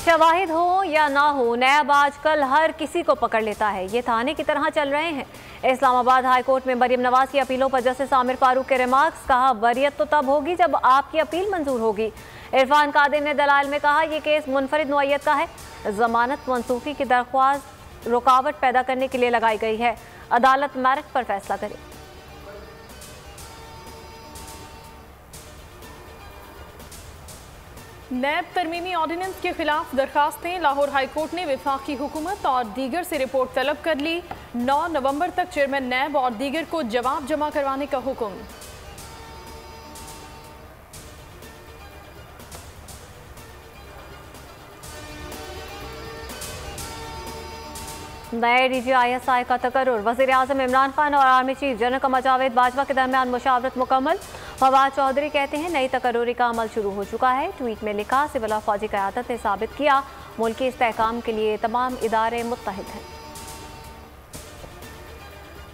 शवाहिद हो या ना हो, नैब आजकल हर किसी को पकड़ लेता है। ये थाने की तरह चल रहे हैं। इस्लामाबाद हाई कोर्ट में मरियम नवाज की अपीलों पर जस्टिस आमिर फारूक के रिमार्क्स। कहा, बरियत तो तब होगी जब आपकी अपील मंजूर होगी। इरफान कादिर ने दलाइल में कहा, यह केस मुनफरिद नौइयत का है। जमानत मंसूखी की दरख्वास्त रुकावट पैदा करने के लिए लगाई गई है। अदालत मेरिट पर फैसला करे। नैब तरमीमी ऑर्डिनेंस के खिलाफ दरखास्तें। लाहौर हाई कोर्ट ने वफाकी हुकूमत और दीगर से रिपोर्ट तलब कर ली। 9 नवंबर तक चेयरमैन नैब और दीगर को जवाब जमा करवाने का हुक्म। नए DGISI का तकर्रुर। वज़ीर आज़म इमरान खान और army chief general Qamar Javed Bajwa के दरमियान मुशावरत मुकम्मल। फवाद चौधरी कहते हैं, नई तकर्रुरी का अमल शुरू हो चुका है। ट्वीट में लिखा, सिविल और फौजी क़यादत ने साबित किया मुल्क के इस्तेहकाम के लिए तमाम इदारे मुत्तहिद हैं।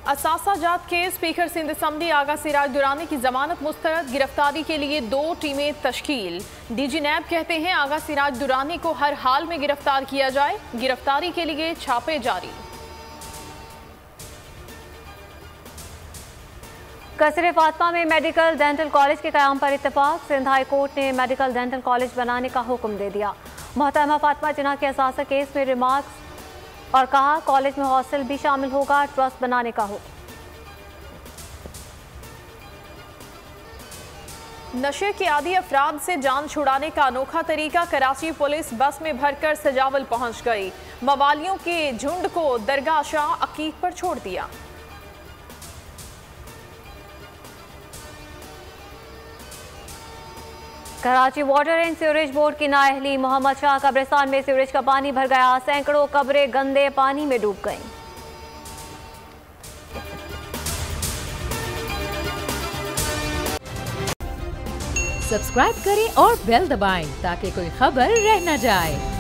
असासाजात के स्पीकर सिंध असम्बली आगा सिराज दुरानी की जमानत मुस्तरद। गिरफ्तारी के लिए 2 टीमें तश्कील। DG नैब कहते हैं, आगा सिराज दुरानी को हर हाल में गिरफ्तार किया जाए। गिरफ्तारी के लिए छापे जारी। कसर फातिमा में मेडिकल डेंटल कॉलेज के क़याम पर इत्तेफाक। सिंध हाई कोर्ट ने मेडिकल डेंटल कॉलेज बनाने का हुक्म दे दिया। मोहतरमा फातिमा जिन्ना के असासा केस में रिमार्क्स और कहा, कॉलेज में हॉस्टल भी शामिल होगा। ट्रस्ट बनाने का हो। नशे के आदी अफराद से जान छुड़ाने का अनोखा तरीका। कराची पुलिस बस में भरकर सजावल पहुंच गई। मवालियों के झुंड को दरगाह शाह अकीक पर छोड़ दिया। Karachi water and sewerage board की नाअहली। मोहम्मद शाह कब्रिस्तान में सीवरेज का पानी भर गया। सैकड़ों कब्रें गंदे पानी में डूब गईं। सब्सक्राइब करें और बेल दबाएं ताकि कोई खबर रह न जाए।